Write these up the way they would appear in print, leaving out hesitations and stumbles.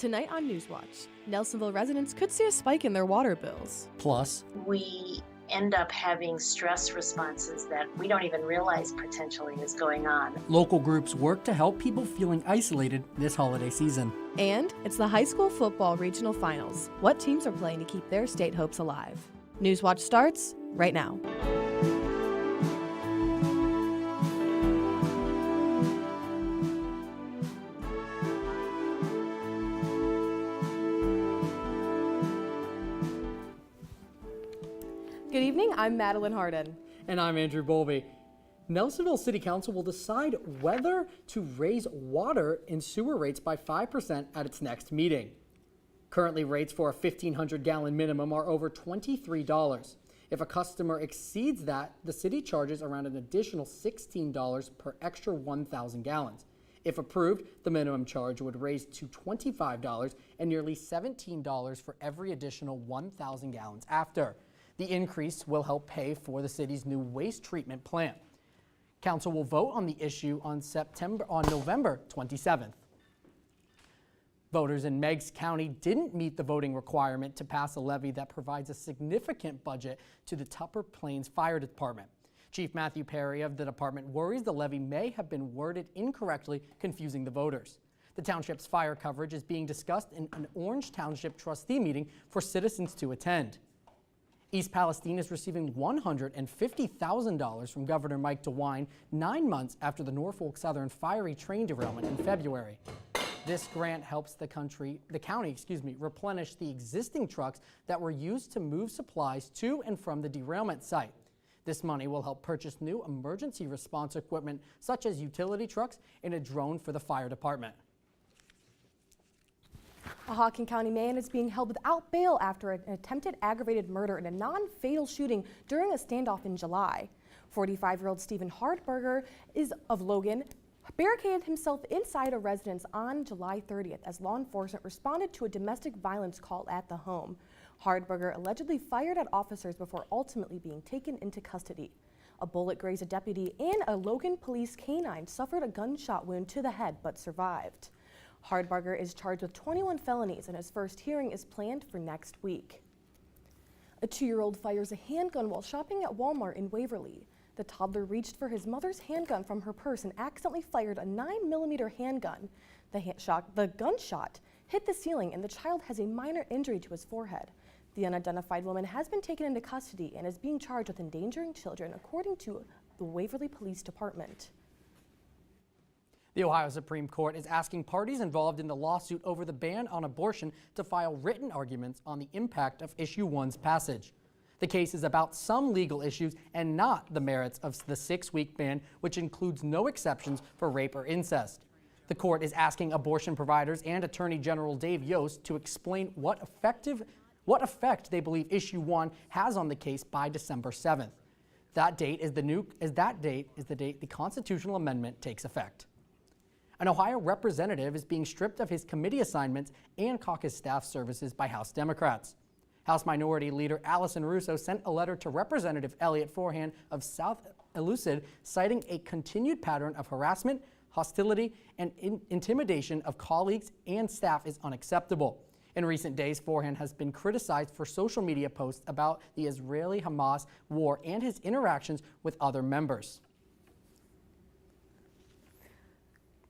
Tonight on Newswatch, Nelsonville residents could see a spike in their water bills. Plus, we end up having stress responses that we don't even realize potentially is going on. local groups work to help people feeling isolated this holiday season. And it's the high school football regional finals. What teams are playing to keep their state hopes alive? Newswatch starts right now. Good evening, I'm Madeline Harden. And I'm Andrew Bowlby. Nelsonville City Council will decide whether to raise water and sewer rates by 5% at its next meeting. Currently, rates for a 1,500-gallon minimum are over $23. If a customer exceeds that, the city charges around an additional $16 per extra 1,000 gallons. If approved, the minimum charge would raise to $25 and nearly $17 for every additional 1,000 gallons after. The increase will help pay for the city's new waste treatment plant. Council will vote on the issue on November 27th. Voters in Meigs County didn't meet the voting requirement to pass a levy that provides a significant budget to the Tupper Plains Fire Department. Chief Matthew Perry of the department worries the levy may have been worded incorrectly, confusing the voters. The township's fire coverage is being discussed in an Orange Township trustee meeting for citizens to attend. East Palestine is receiving $150,000 from Governor Mike DeWine 9 months after the Norfolk Southern fiery train derailment in February. This grant helps the county replenish the existing trucks that were used to move supplies to and from the derailment site. This money will help purchase new emergency response equipment such as utility trucks and a drone for the fire department. A Hawken County man is being held without bail after an attempted aggravated murder in a non-fatal shooting during a standoff in July. 45-year-old Stephen Hardberger of Logan barricaded himself inside a residence on July 30th as law enforcement responded to a domestic violence call at the home. Hardberger allegedly fired at officers before ultimately being taken into custody. A bullet grazed a deputy and a Logan police canine suffered a gunshot wound to the head but survived. Hardberger is charged with 21 felonies and his first hearing is planned for next week. A 2-year-old fires a handgun while shopping at Walmart in Waverly. The toddler reached for his mother's handgun from her purse and accidentally fired a 9mm handgun. The gunshot hit the ceiling and the child has a minor injury to his forehead. The unidentified woman has been taken into custody and is being charged with endangering children, according to the Waverly Police Department. The Ohio Supreme Court is asking parties involved in the lawsuit over the ban on abortion to file written arguments on the impact of Issue 1's passage. The case is about some legal issues and not the merits of the 6-week ban, which includes no exceptions for rape or incest. The court is asking abortion providers and Attorney General Dave Yost to explain what effect they believe Issue 1 has on the case by December 7th. That date is the date the constitutional amendment takes effect. An Ohio representative is being stripped of his committee assignments and caucus staff services by House Democrats. House Minority Leader Allison Russo sent a letter to Representative Elliott Forhan of South Elucid citing a continued pattern of harassment, hostility, and intimidation of colleagues and staff is unacceptable. In recent days, Forhan has been criticized for social media posts about the Israeli-Hamas war and his interactions with other members.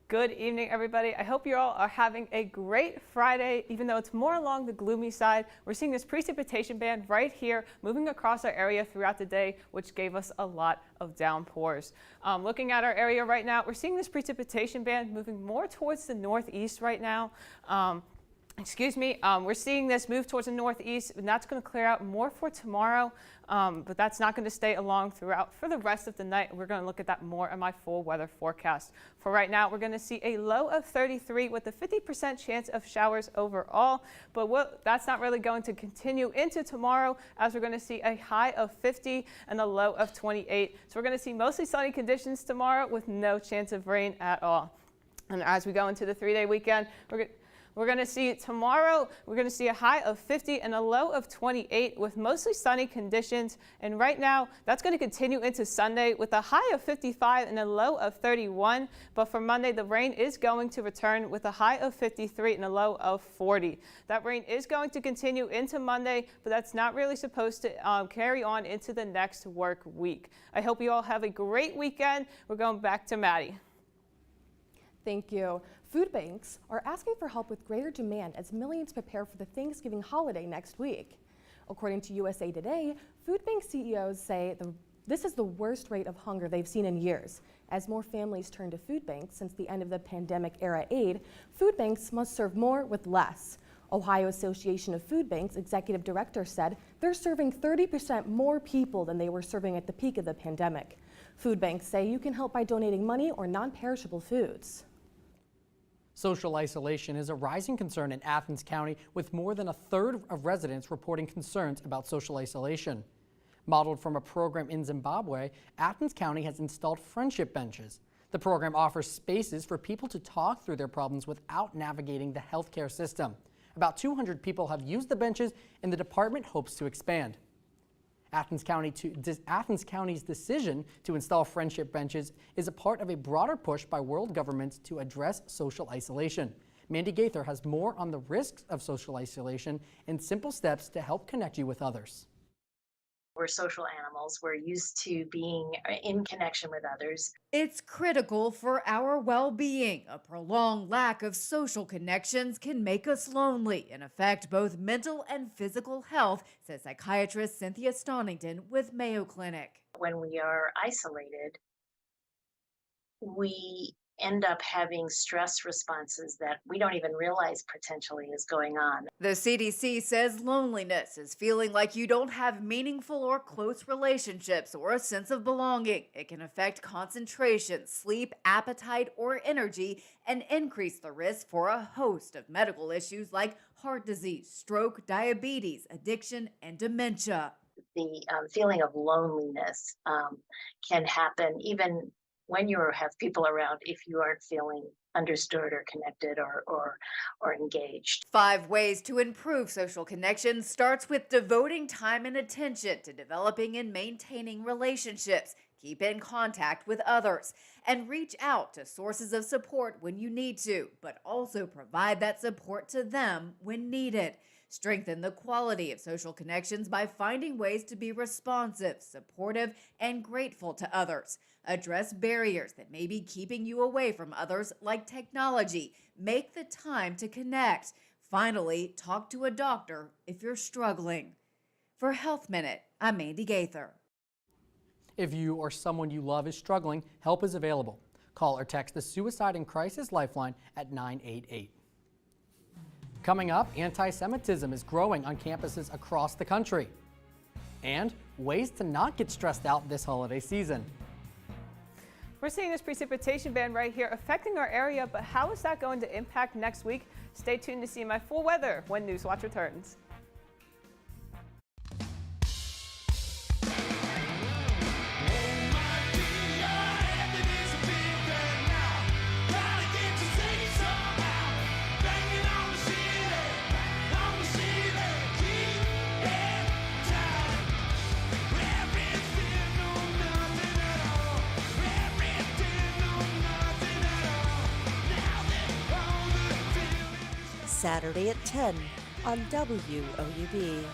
Good evening, everybody. I hope you all are having a great Friday, even though it's more along the gloomy side. We're seeing this precipitation band right here moving across our area throughout the day, which gave us a lot of downpours. Looking at our area right now, we're seeing this precipitation band moving more towards the northeast right now. We're seeing this move towards the northeast, and that's going to clear out more for tomorrow, but that's not going to stay along throughout for the rest of the night. We're going to look at that more in my full weather forecast. For right now, we're going to see a low of 33 with a 50% chance of showers overall, but that's not really going to continue into tomorrow, as we're going to see a high of 50 and a low of 28. So we're going to see mostly sunny conditions tomorrow with no chance of rain at all. And as we go into the 3-day weekend, We're going to see tomorrow, we're going to see a high of 50 and a low of 28 with mostly sunny conditions. And right now, that's going to continue into Sunday with a high of 55 and a low of 31. But for Monday, the rain is going to return with a high of 53 and a low of 40. That rain is going to continue into Monday, but that's not really supposed to carry on into the next work week. I hope you all have a great weekend. We're going back to Maddie. Thank you. Food banks are asking for help with greater demand as millions prepare for the Thanksgiving holiday next week. According to USA Today, food bank CEOs say this is the worst rate of hunger they've seen in years. As more families turn to food banks since the end of the pandemic-era aid, food banks must serve more with less. Ohio Association of Food Banks executive director said they're serving 30% more people than they were serving at the peak of the pandemic. Food banks say you can help by donating money or non-perishable foods. Social isolation is a rising concern in Athens County, with more than a third of residents reporting concerns about social isolation. Modeled from a program in Zimbabwe, Athens County has installed friendship benches. The program offers spaces for people to talk through their problems without navigating the healthcare system. About 200 people have used the benches, and the department hopes to expand. Athens County's decision to install friendship benches is a part of a broader push by world governments to address social isolation. Mandy Gaither has more on the risks of social isolation and simple steps to help connect you with others. We're social animals. We're used to being in connection with others. It's critical for our well-being. A prolonged lack of social connections can make us lonely and affect both mental and physical health, says psychiatrist Cynthia Stonington with Mayo Clinic. When we are isolated, we end up having stress responses that we don't even realize potentially is going on. The CDC says loneliness is feeling like you don't have meaningful or close relationships or a sense of belonging. It can affect concentration, sleep, appetite, or energy, and increase the risk for a host of medical issues like heart disease, stroke, diabetes, addiction, and dementia. The feeling of loneliness can happen even when you have people around if you aren't feeling understood or connected or engaged. 5 ways to improve social connections starts with devoting time and attention to developing and maintaining relationships. Keep in contact with others and reach out to sources of support when you need to, but also provide that support to them when needed. Strengthen the quality of social connections by finding ways to be responsive, supportive, and grateful to others. Address barriers that may be keeping you away from others, like technology. Make the time to connect. Finally, talk to a doctor if you're struggling. For Health Minute, I'm Mandy Gaither. If you or someone you love is struggling, help is available. Call or text the Suicide and Crisis Lifeline at 988. Coming up, anti-Semitism is growing on campuses across the country. And ways to not get stressed out this holiday season. We're seeing this precipitation band right here affecting our area, but how is that going to impact next week? Stay tuned to see my full weather when Newswatch returns. Saturday at 10 on WOUB.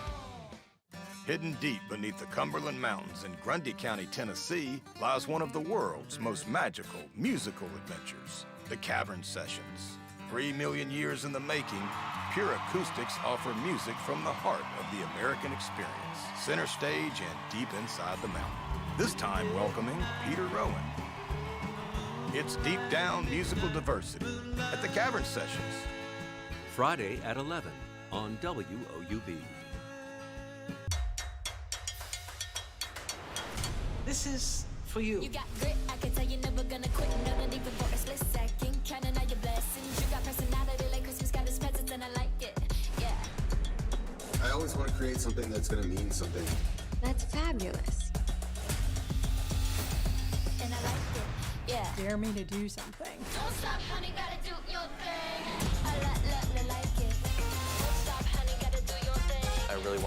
Hidden deep beneath the Cumberland Mountains in Grundy County, Tennessee, lies one of the world's most magical musical adventures, the Cavern Sessions. 3 million years in the making, Pure Acoustics offer music from the heart of the American experience, center stage and deep inside the mountain. This time welcoming Peter Rowan. It's deep down musical diversity at the Cavern Sessions. Friday at 11 on WOUB. This is for you. You got grit, I can tell you're never gonna quit. No, not even for a split second. Counting all your blessings. You got personality like Christmas got his presents, and I like it. Yeah. I always want to create something that's gonna mean something. That's fabulous. And I like it. Yeah. Dare me to do something. Don't stop, honey, gotta do your thing. I like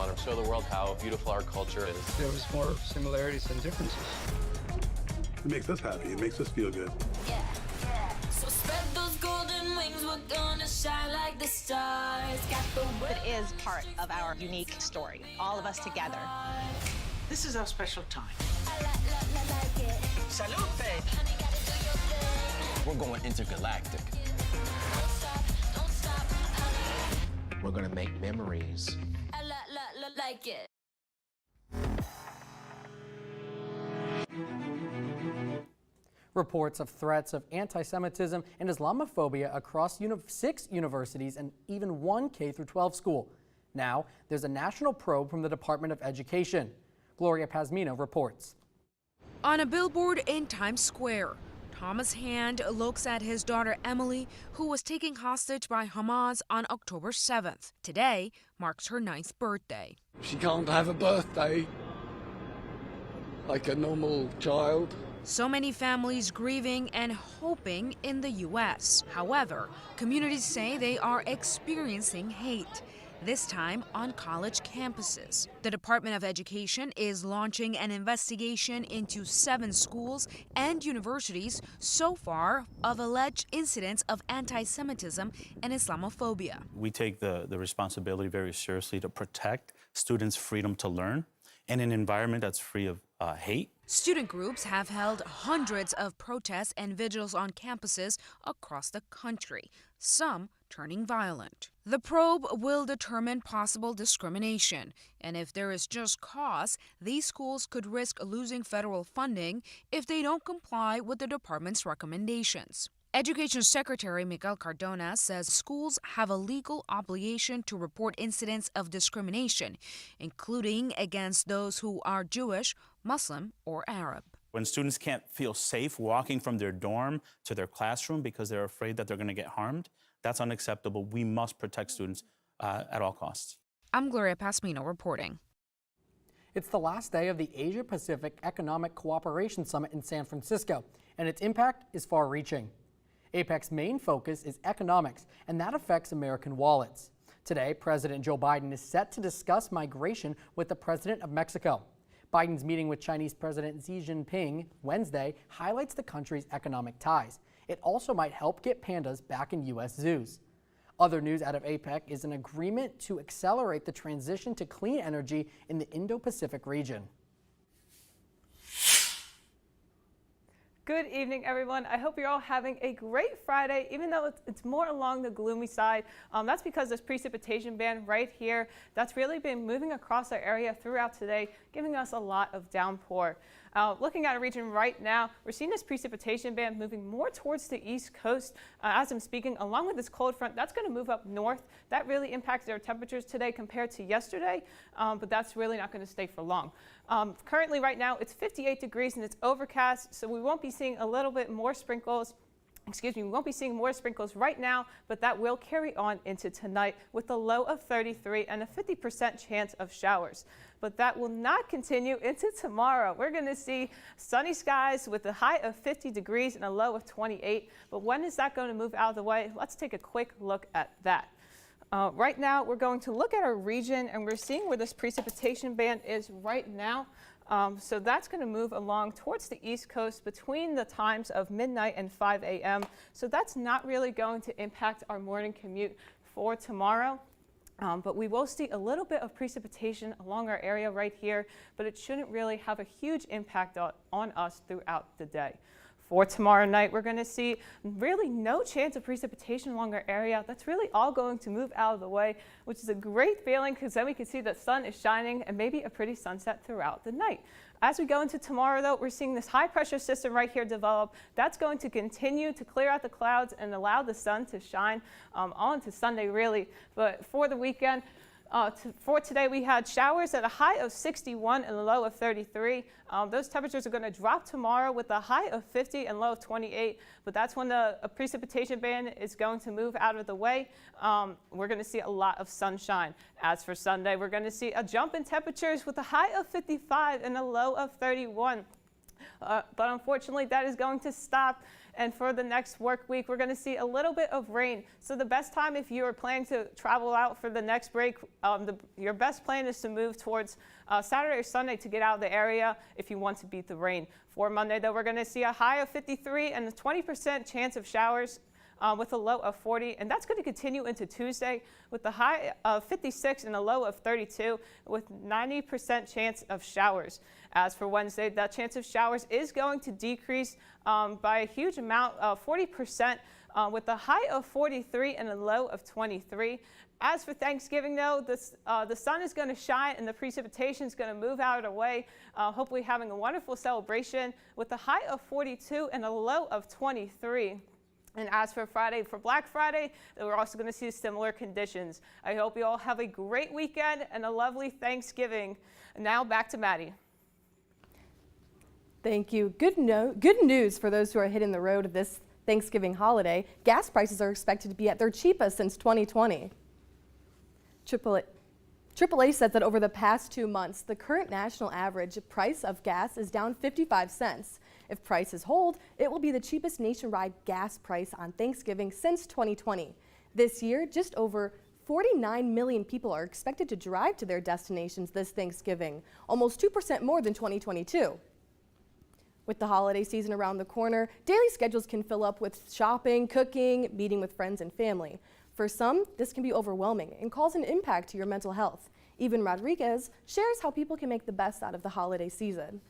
want to show the world how beautiful our culture is. There was more similarities than differences. It makes us happy. It makes us feel good. Yeah. So spread those golden wings, we're gonna shine like the stars. Got the It is part of our unique story, all of us together. This is our special time. like it. Salute! We're going intergalactic. Don't stop, honey. We're going to make memories. Like it. Reports of threats of anti-Semitism and Islamophobia across 6 universities and even 1 K-12 school. Now, there's a national probe from the Department of Education. Gloria Pazmino reports. On a billboard in Times Square, Thomas Hand looks at his daughter Emily, who was taken hostage by Hamas on October 7th. Today marks her 9th birthday. She can't have a birthday like a normal child. So many families grieving and hoping in the U.S. However, communities say they are experiencing hate, this time on college campuses. The Department of Education is launching an investigation into 7 schools and universities so far of alleged incidents of anti-Semitism and Islamophobia. We take the responsibility very seriously to protect students' freedom to learn in an environment that's free of hate. Student groups have held hundreds of protests and vigils on campuses across the country, some turning violent. The probe will determine possible discrimination, and if there is just cause, these schools could risk losing federal funding if they don't comply with the department's recommendations. Education Secretary Miguel Cardona says schools have a legal obligation to report incidents of discrimination, including against those who are Jewish, Muslim, or Arab. When students can't feel safe walking from their dorm to their classroom because they're afraid that they're going to get harmed, that's unacceptable. We must protect students at all costs. I'm Gloria Pasmino reporting. It's the last day of the Asia-Pacific Economic Cooperation Summit in San Francisco, and its impact is far-reaching. APEC's main focus is economics, and that affects American wallets. Today, President Joe Biden is set to discuss migration with the President of Mexico. Biden's meeting with Chinese President Xi Jinping Wednesday highlights the country's economic ties. It also might help get pandas back in U.S. zoos. Other news out of APEC is an agreement to accelerate the transition to clean energy in the Indo-Pacific region. Good evening, everyone. I hope you're all having a great Friday, even though it's more along the gloomy side. That's because this precipitation band right here, that's really been moving across our area throughout today, giving us a lot of downpour. Looking at a region right now, we're seeing this precipitation band moving more towards the east coast. As I'm speaking, along with this cold front, that's going to move up north. That really impacted our temperatures today compared to yesterday, but that's really not going to stay for long. Currently, right now, it's 58 degrees and it's overcast, so we won't be seeing a little bit more sprinkles. We won't be seeing more sprinkles right now, but that will carry on into tonight with a low of 33 and a 50% chance of showers. But that will not continue into tomorrow. We're going to see sunny skies with a high of 50 degrees and a low of 28. But when is that going to move out of the way? Let's take a quick look at that. Right now, we're going to look at our region, and we're seeing where this precipitation band is right now. So that's going to move along towards the east coast between the times of midnight and 5 a.m. So that's not really going to impact our morning commute for tomorrow. But we will see a little bit of precipitation along our area right here, but it shouldn't really have a huge impact on us throughout the day. For tomorrow night, we're going to see really no chance of precipitation along our area. That's really all going to move out of the way, which is a great feeling because then we can see the sun is shining and maybe a pretty sunset throughout the night. As we go into tomorrow, though, we're seeing this high pressure system right here develop. That's going to continue to clear out the clouds and allow the sun to shine all into Sunday, really. But for the weekend, for today, we had showers at a high of 61 and a low of 33. Those temperatures are going to drop tomorrow with a high of 50 and low of 28, but that's when the precipitation band is going to move out of the way. We're going to see a lot of sunshine. As for Sunday, we're going to see a jump in temperatures with a high of 55 and a low of 31. But unfortunately, that is going to stop And for the next work week, we're going to see a little bit of rain. So the best time if you are planning to travel out for the next break, your best plan is to move towards Saturday or Sunday to get out of the area if you want to beat the rain. For Monday, though, we're going to see a high of 53 and a 20% chance of showers with a low of 40. And that's going to continue into Tuesday with the high of 56 and a low of 32 with 90% chance of showers. As for Wednesday, the chance of showers is going to decrease by a huge amount, 40%, with a high of 43 and a low of 23. As for Thanksgiving, though, the sun is going to shine and the precipitation is going to move out of the way, hopefully having a wonderful celebration with a high of 42 and a low of 23. And as for Friday, for Black Friday, we're also going to see similar conditions. I hope you all have a great weekend and a lovely Thanksgiving. And now back to Maddie. Thank you. Good news for those who are hitting the road this Thanksgiving holiday. Gas prices are expected to be at their cheapest since 2020. AAA says that over the past 2 months, the current national average price of gas is down 55 cents. If prices hold, it will be the cheapest nationwide gas price on Thanksgiving since 2020. This year, just over 49 million people are expected to drive to their destinations this Thanksgiving, almost 2% more than 2022. With the holiday season around the corner, daily schedules can fill up with shopping, cooking, meeting with friends and family. For some, this can be overwhelming and cause an impact to your mental health. Even Rodriguez shares how people can make the best out of the holiday season.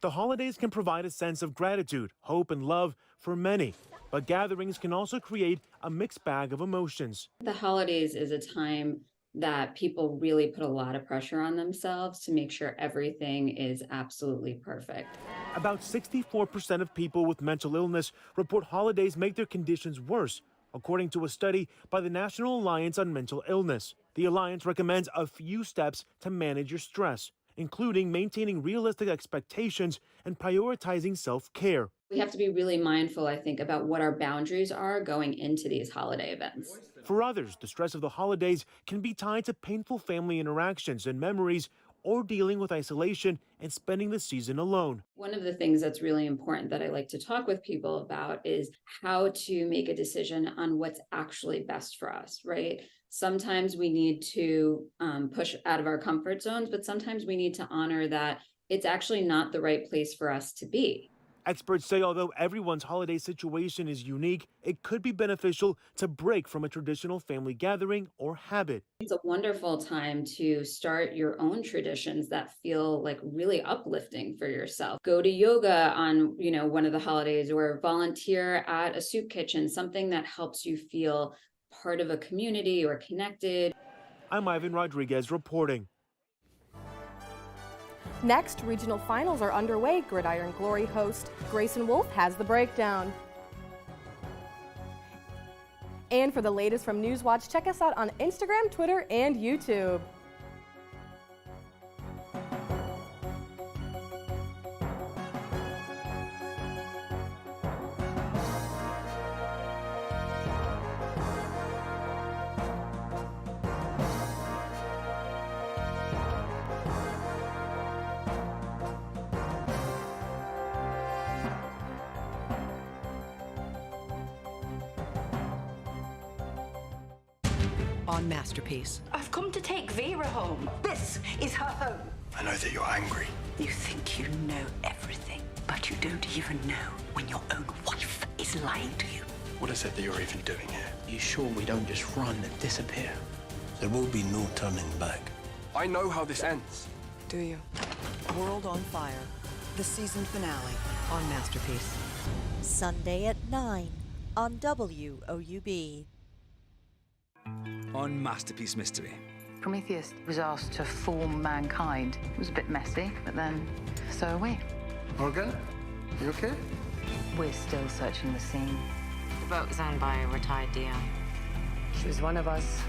The holidays can provide a sense of gratitude, hope, and love for many, but gatherings can also create a mixed bag of emotions. The holidays is a time that people really put a lot of pressure on themselves to make sure everything is absolutely perfect. About 64% of people with mental illness report holidays make their conditions worse, according to a study by the National Alliance on Mental Illness. The Alliance recommends a few steps to manage your stress, including maintaining realistic expectations and prioritizing self-care. We have to be really mindful, I think, about what our boundaries are going into these holiday events. For others, the stress of the holidays can be tied to painful family interactions and memories, or dealing with isolation and spending the season alone. One of the things that's really important that I like to talk with people about is how to make a decision on what's actually best for us, right? Sometimes we need to push out of our comfort zones, but sometimes we need to honor that it's actually not the right place for us to be. Experts say although everyone's holiday situation is unique, it could be beneficial to break from a traditional family gathering or habit. It's a wonderful time to start your own traditions that feel like really uplifting for yourself. Go to yoga on, one of the holidays, or volunteer at a soup kitchen, something that helps you feel part of a community or connected. I'm Ivan Rodriguez reporting. Next, regional finals are underway. Gridiron Glory host Grayson Wolf has the breakdown. And for the latest from Newswatch, check us out on Instagram, Twitter, and YouTube. On Masterpiece. I've come to take Vera home. This is her home. I know that you're angry. You think you know everything, but you don't even know when your own wife is lying to you. What is it that you're even doing here? Are you sure we don't just run and disappear? There will be no turning back. I know how this ends. Do you? World on Fire, the season finale on Masterpiece. Sunday at 9 on WOUB. On Masterpiece Mystery. Prometheus was asked to form mankind. It was a bit messy, but then so are we. Morgan, you okay? We're still searching the scene. The boat was owned by a retired DI. She was one of us.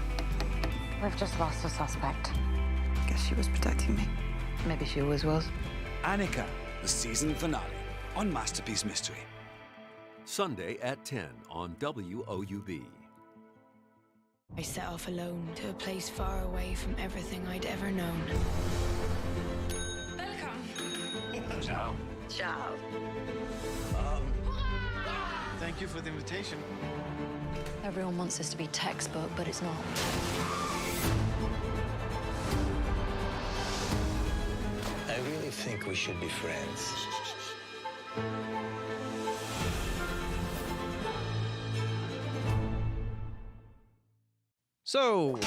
We've just lost a suspect. Guess she was protecting me. Maybe she always was. Annika, the season finale on Masterpiece Mystery. Sunday at 10 on WOUB. I set off alone to a place far away from everything I'd ever known. Welcome. Ciao. Ciao. Thank you for the invitation. Everyone wants this to be textbook, but it's not. I really think we should be friends. So,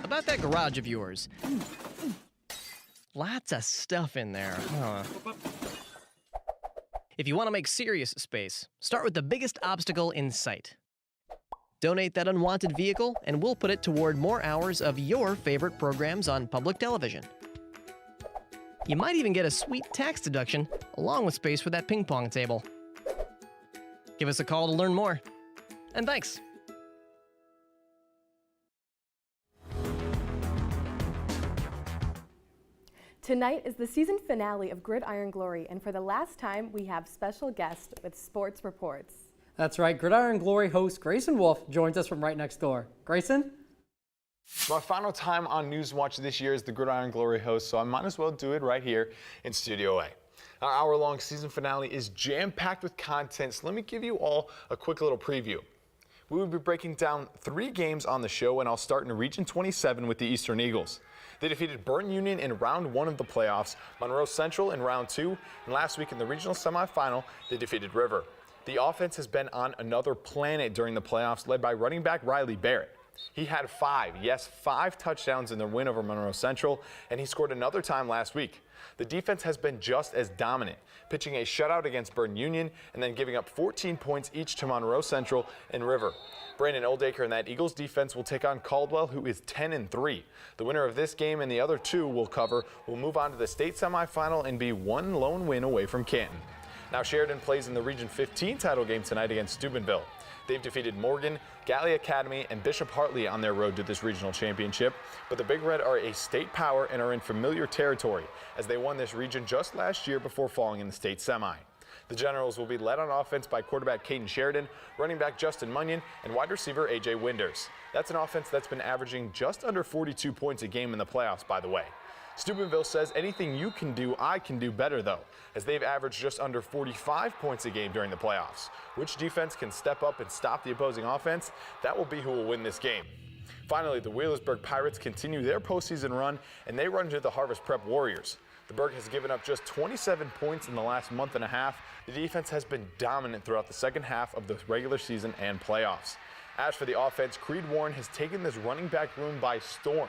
about that garage of yours. Lots of stuff in there, huh? If you want to make serious space, start with the biggest obstacle in sight. Donate that unwanted vehicle, and we'll put it toward more hours of your favorite programs on public television. You might even get a sweet tax deduction, along with space for that ping pong table. Give us a call to learn more. And thanks. Tonight is the season finale of Gridiron Glory, and for the last time, we have special guests with sports reports. That's right, Gridiron Glory host Grayson Wolf joins us from right next door. Grayson? My final time on Newswatch this year as the Gridiron Glory host, so I might as well do it right here in Studio A. Our hour-long season finale is jam-packed with content, so let me give you all a quick little preview. We will be breaking down 3 games on the show, and I'll start in Region 27 with the Eastern Eagles. They defeated Burton Union in round 1 of the playoffs, Monroe Central in round 2, and last week in the regional semifinal, they defeated River. The offense has been on another planet during the playoffs, led by running back Riley Barrett. He had 5 touchdowns in their win over Monroe Central, and he scored another time last week. The defense has been just as dominant, pitching a shutout against Burton Union and then giving up 14 points each to Monroe Central and River. Brandon Oldacre and that Eagles defense will take on Caldwell, who is 10-3. The winner of this game and the other 2 we'll cover will move on to the state semifinal and be 1 lone win away from Canton. Now Sheridan plays in the Region 15 title game tonight against Steubenville. They've defeated Morgan, Galley Academy, and Bishop Hartley on their road to this regional championship. But the Big Red are a state power and are in familiar territory, as they won this region just last year before falling in the state semi. The Generals will be led on offense by quarterback Caden Sheridan, running back Justin Munyon, and wide receiver A.J. Winders. That's an offense that's been averaging just under 42 points a game in the playoffs, by the way. Steubenville says anything you can do, I can do better, though, as they've averaged just under 45 points a game during the playoffs. Which defense can step up and stop the opposing offense? That will be who will win this game. Finally, the Wheelersburg Pirates continue their postseason run, and they run into the Harvest Prep Warriors. The Berg has given up just 27 points in the last month and a half. The defense has been dominant throughout the second half of the regular season and playoffs. As for the offense, Creed Warren has taken this running back room by storm.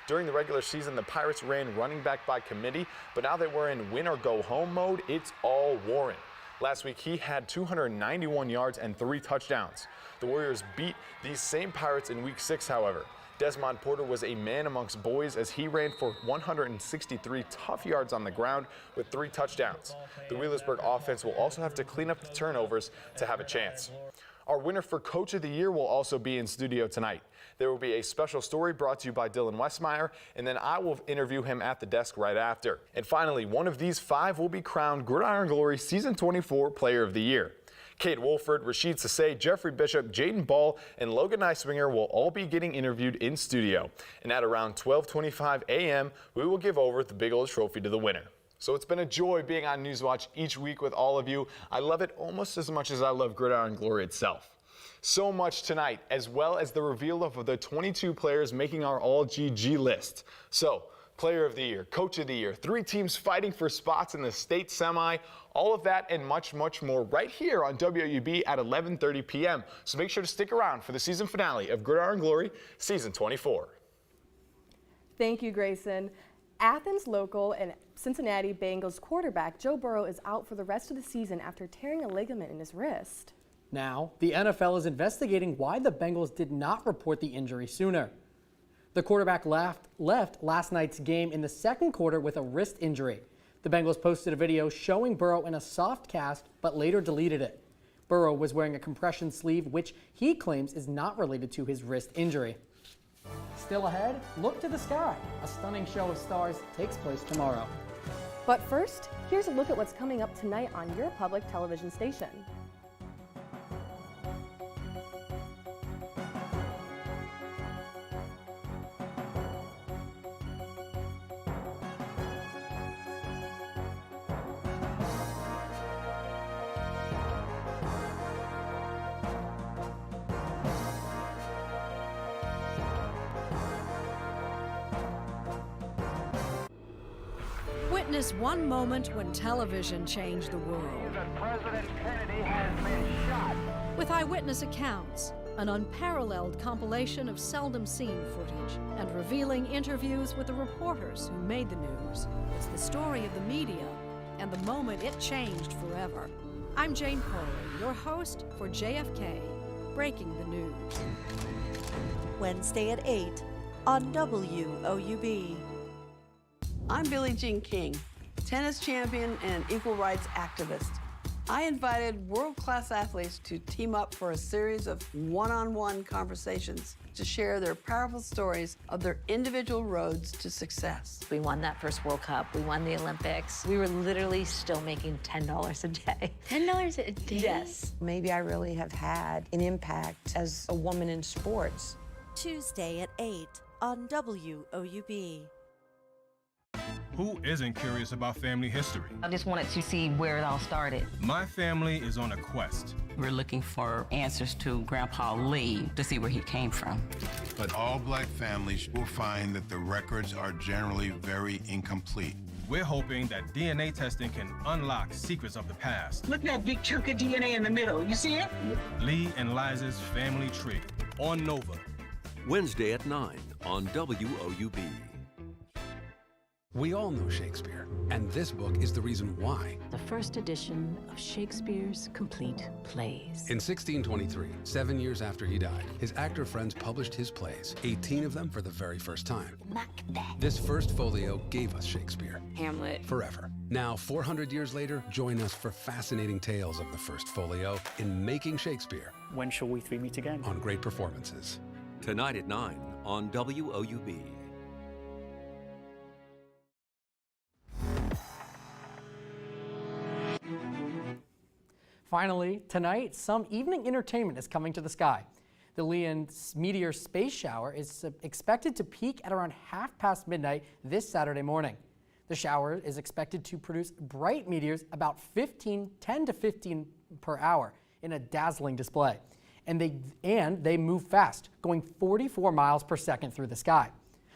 During the regular season, the Pirates ran running back by committee, but now that we're in win-or-go-home mode, it's all Warren. Last week, he had 291 yards and 3 touchdowns. The Warriors beat these same Pirates in Week 6, however. Desmond Porter was a man amongst boys as he ran for 163 tough yards on the ground with 3 touchdowns. The Wheelersburg offense will also have to clean up the turnovers to have a chance. Our winner for Coach of the Year will also be in studio tonight. There will be a special story brought to you by Dylan Westmeyer, and then I will interview him at the desk right after. And finally, one of these 5 will be crowned Gridiron Glory Season 24 Player of the Year. Kate Wolford, Rashid Sasay, Jeffrey Bishop, Jaden Ball, and Logan Neiswinger will all be getting interviewed in studio. And at around 12:25 a.m., we will give over the big old trophy to the winner. So it's been a joy being on Newswatch each week with all of you. I love it almost as much as I love Gridiron Glory itself. So much tonight, as well as the reveal of the 22 players making our All-GG list. So, Player of the Year, Coach of the Year, 3 teams fighting for spots in the state semi, all of that and much, much more right here on WOUB at 11:30 p.m. So make sure to stick around for the season finale of Gridiron Glory Season 24. Thank you, Grayson. Athens local and Cincinnati Bengals quarterback Joe Burrow is out for the rest of the season after tearing a ligament in his wrist. Now, the NFL is investigating why the Bengals did not report the injury sooner. The quarterback left last night's game in the second quarter with a wrist injury. The Bengals posted a video showing Burrow in a soft cast, but later deleted it. Burrow was wearing a compression sleeve, which he claims is not related to his wrist injury. Still ahead, look to the sky. A stunning show of stars takes place tomorrow. But first, here's a look at what's coming up tonight on your public television station. Witness one moment when television changed the world. President Kennedy has been shot. With eyewitness accounts, an unparalleled compilation of seldom seen footage, and revealing interviews with the reporters who made the news. It's the story of the media and the moment it changed forever. I'm Jane Coley, your host for JFK, Breaking the News. Wednesday at 8 on WOUB. I'm Billie Jean King, tennis champion and equal rights activist. I invited world-class athletes to team up for a series of one-on-one conversations to share their powerful stories of their individual roads to success. We won that first World Cup. We won the Olympics. We were literally still making $10 a day. $10 a day? Yes. Maybe I really have had an impact as a woman in sports. Tuesday at 8 on WOUB. Who isn't curious about family history? I just wanted to see where it all started. My family is on a quest. We're looking for answers to Grandpa Lee to see where he came from. But all Black families will find that the records are generally very incomplete. We're hoping that DNA testing can unlock secrets of the past. Look at that big chunk of DNA in the middle. You see it? Lee and Liza's Family Tree on Nova. Wednesday at 9 on WOUB. We all know Shakespeare, and this book is the reason why. The first edition of Shakespeare's complete plays. In 1623, 7 years after he died, his actor friends published his plays, 18 of them for the very first time. Macbeth. This first folio gave us Shakespeare. Hamlet. Forever. Now, 400 years later, join us for fascinating tales of the first folio in Making Shakespeare. When shall we three meet again? On Great Performances. Tonight at 9 on WOUB. Finally, tonight, some evening entertainment is coming to the sky. The Leon meteor space shower is expected to peak at around midnight this Saturday morning. The shower is expected to produce bright meteors about 10 to 15 per hour in a dazzling display. And they move fast, going 44 miles per second through the sky.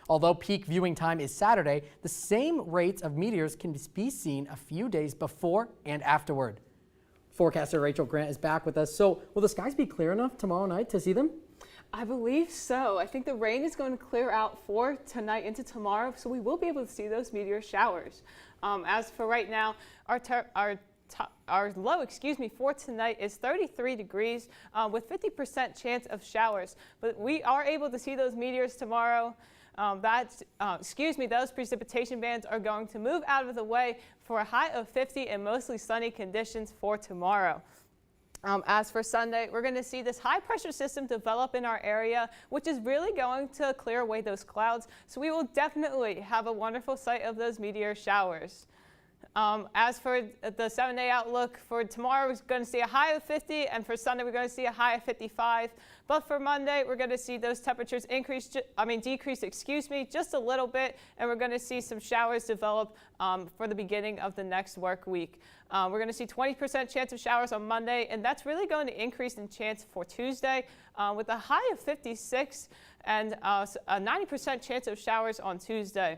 Although peak viewing time is Saturday, the same rates of meteors can be seen a few days before and afterward. Forecaster Rachel Grant is back with us. So will the skies be clear enough tomorrow night to see them? I believe so. I think the rain is going to clear out for tonight into tomorrow, so we will be able to see those meteor showers. As for right now, our low, for tonight is 33 degrees with 50% chance of showers. But we are able to see those meteors tomorrow. Those precipitation bands are going to move out of the way for a high of 50 and mostly sunny conditions for tomorrow. As for Sunday, we're going to see this high pressure system develop in our area, which is really going to clear away those clouds. So we will definitely have a wonderful sight of those meteor showers. As for the 7-day outlook, for tomorrow, we're going to see a high of 50, and for Sunday, we're going to see a high of 55. But for Monday, we're going to see those temperatures decrease, just a little bit, and we're going to see some showers develop for the beginning of the next work week. We're going to see 20% chance of showers on Monday, and that's really going to increase in chance for Tuesday with a high of 56 and a 90% chance of showers on Tuesday.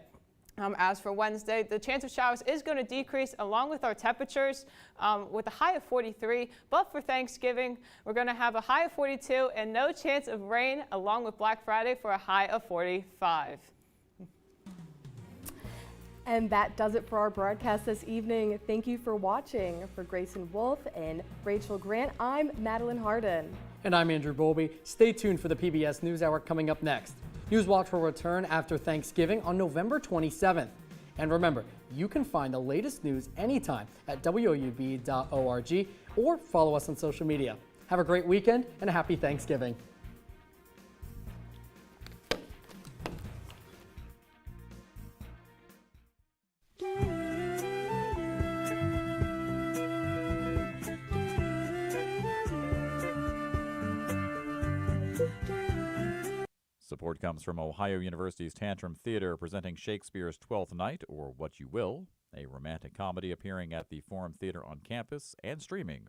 As for Wednesday, the chance of showers is going to decrease along with our temperatures with a high of 43. But for Thanksgiving, we're going to have a high of 42 and no chance of rain along with Black Friday for a high of 45. And that does it for our broadcast this evening. Thank you for watching. For Grayson Wolf and Rachel Grant, I'm Madeline Harden. And I'm Andrew Bowlby. Stay tuned for the PBS NewsHour coming up next. Newswatch will return after Thanksgiving on November 27th. And remember, you can find the latest news anytime at woub.org or follow us on social media. Have a great weekend and a happy Thanksgiving. Support comes from Ohio University's Tantrum Theater presenting Shakespeare's Twelfth Night, or What You Will, a romantic comedy appearing at the Forum Theater on campus and streaming